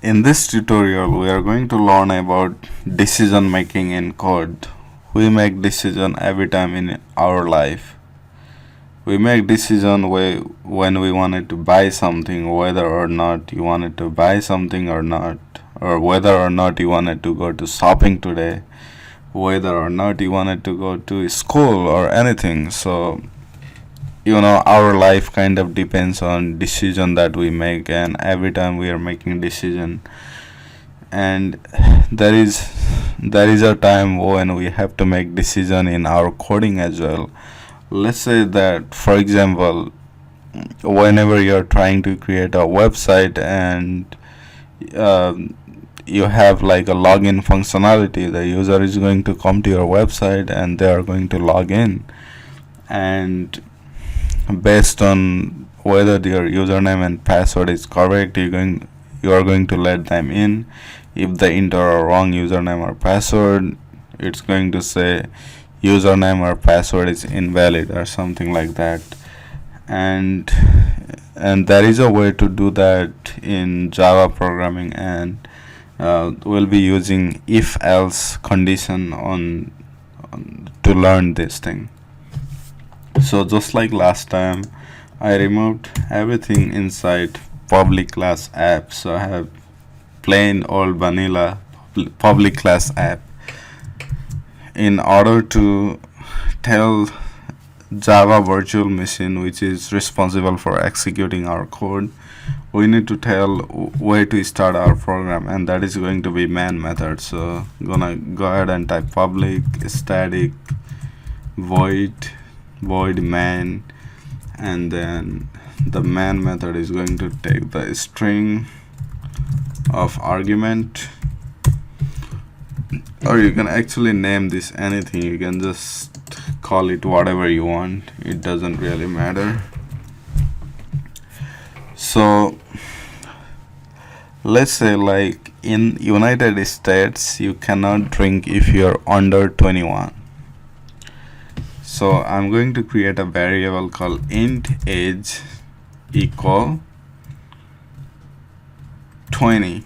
In this tutorial, we are going to learn about decision making in code. We make decision every time in our life. We make decision when we wanted to buy something, whether or not you wanted to buy something or not, or whether or not you wanted to go to shopping today, whether or not you wanted to go to school or anything. So our life kind of depends on decision that we make, and every time we are making decision, and there is a time when we have to make decision in our coding as well. Let's say that, for example, whenever you're trying to create a website and you have like a login functionality, the user is going to come to your website and they are going to log in, and based on whether your username and password is correct, you are going to let them in. If they enter a wrong username or password, it's going to say username or password is invalid or something like that. And there is a way to do that in Java programming, and we'll be using if else condition to learn this thing. So just like last time, I removed everything inside public class app. So I have plain old vanilla public class app. In order to tell Java virtual machine, which is responsible for executing our code, we need to tell where to start our program, and that is going to be main method. So I'm gonna go ahead and type public static void main, and then the main method is going to take the string of argument, or you can actually name this anything. You can just call it whatever you want, it doesn't really matter. So let's say, like in United States, you cannot drink if you're under 21. So I'm going to create a variable called int age equal 20.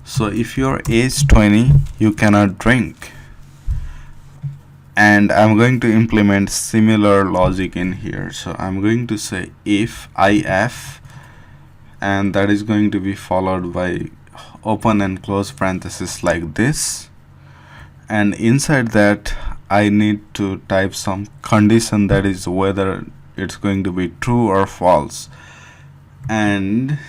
So if you're age 20, you cannot drink. And I'm going to implement similar logic in here. So I'm going to say if and that is going to be followed by open and close parentheses like this, and inside that I need to type some condition, that is whether it's going to be true or false. And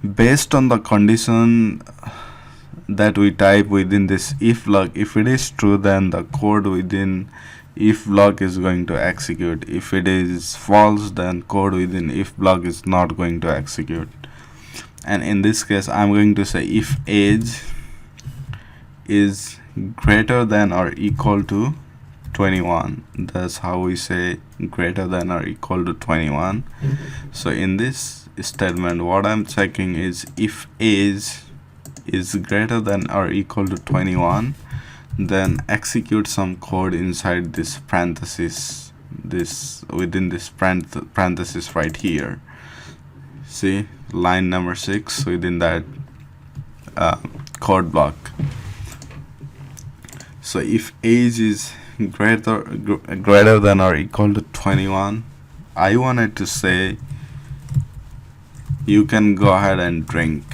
based on the condition that we type within this if block, if it is true, then the code within if block is going to execute. If it is false, then code within if block is not going to execute. And in this case, I'm going to say if age is greater than or equal to 21. That's how we say greater than or equal to 21. So in this statement, what I'm checking is if age is greater than or equal to 21, then execute some code inside this parenthesis, within this parenthesis right here. See, line number 6 within that code block. So if age is greater than or equal to 21, I wanted to say you can go ahead and drink.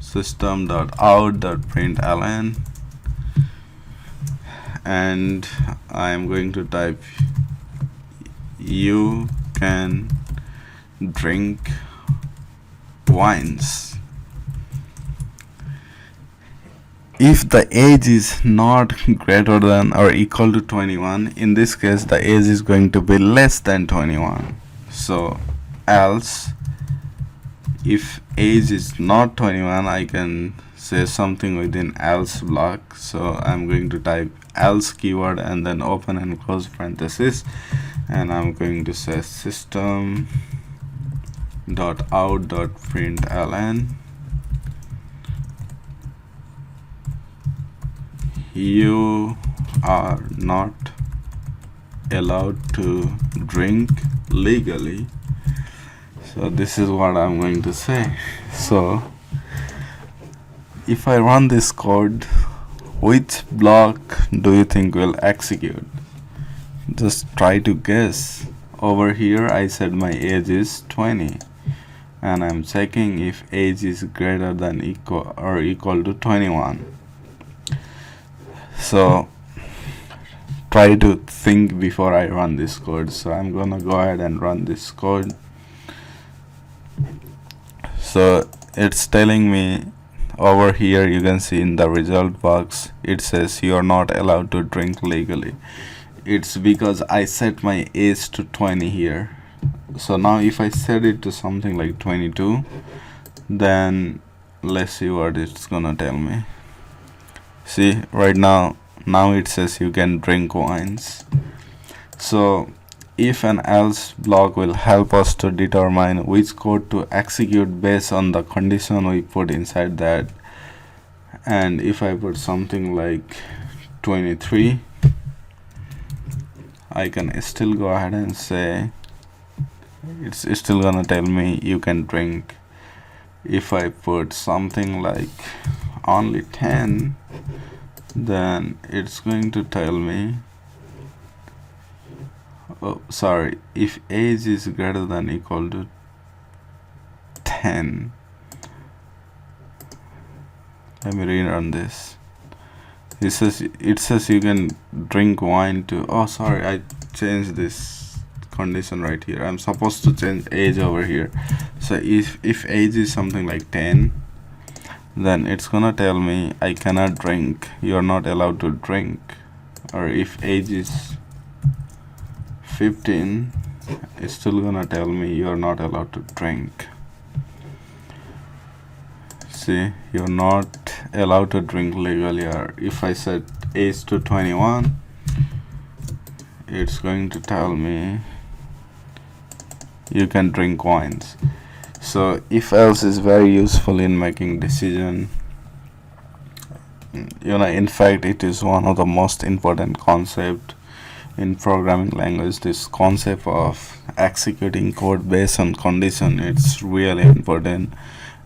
System.out.println, and I am going to type you can drink wines. If the age is not greater than or equal to 21, in this case the age is going to be less than 21. So else, if age is not 21, I can say something within else block. So I'm going to type else keyword and then open and close parenthesis, and I'm going to say system.out.println you are not allowed to drink legally. So this is what I'm going to say. So if I run this code, which block do you think will execute? Just try to guess. Over here I said my age is 20, and I'm checking if age is greater than equal to 21. So try to think before I run this code. So I'm gonna go ahead and run this code. So it's telling me over here, you can see in the result box, it says you are not allowed to drink legally. It's because I set my age to 20 here. So now if I set it to something like 22, then let's see what it's gonna tell me. See, right now it says you can drink wines. So if and else block will help us to determine which code to execute based on the condition we put inside that. And if I put something like 23, I can still go ahead and say it's still gonna tell me you can drink. If I put something like only 10, then it's going to tell me, oh sorry, if age is greater than equal to 10. Let me rerun this. It says you can drink wine to, oh sorry, I changed this condition right here. I'm supposed to change age over here. So if age is something like 10, then it's gonna tell me I cannot drink, you're not allowed to drink. Or if age is 15, it's still gonna tell me you're not allowed to drink. See, you're not allowed to drink legally. Or if I set age to 21, it's going to tell me you can drink wines. So if else is very useful in making decision. In fact, it is one of the most important concept in programming language. This concept of executing code based on condition, it's really important,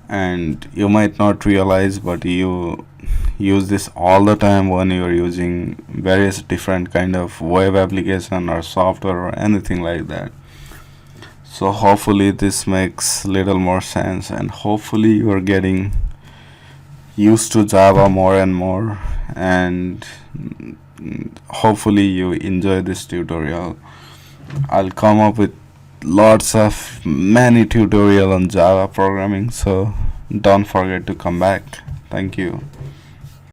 and you might not realize, but you use this all the time when you are using various different kind of web application or software or anything like that. So hopefully this makes little more sense, and hopefully you are getting used to Java more and more, and hopefully you enjoy this tutorial. I'll come up with many tutorial on Java programming, so don't forget to come back. Thank you.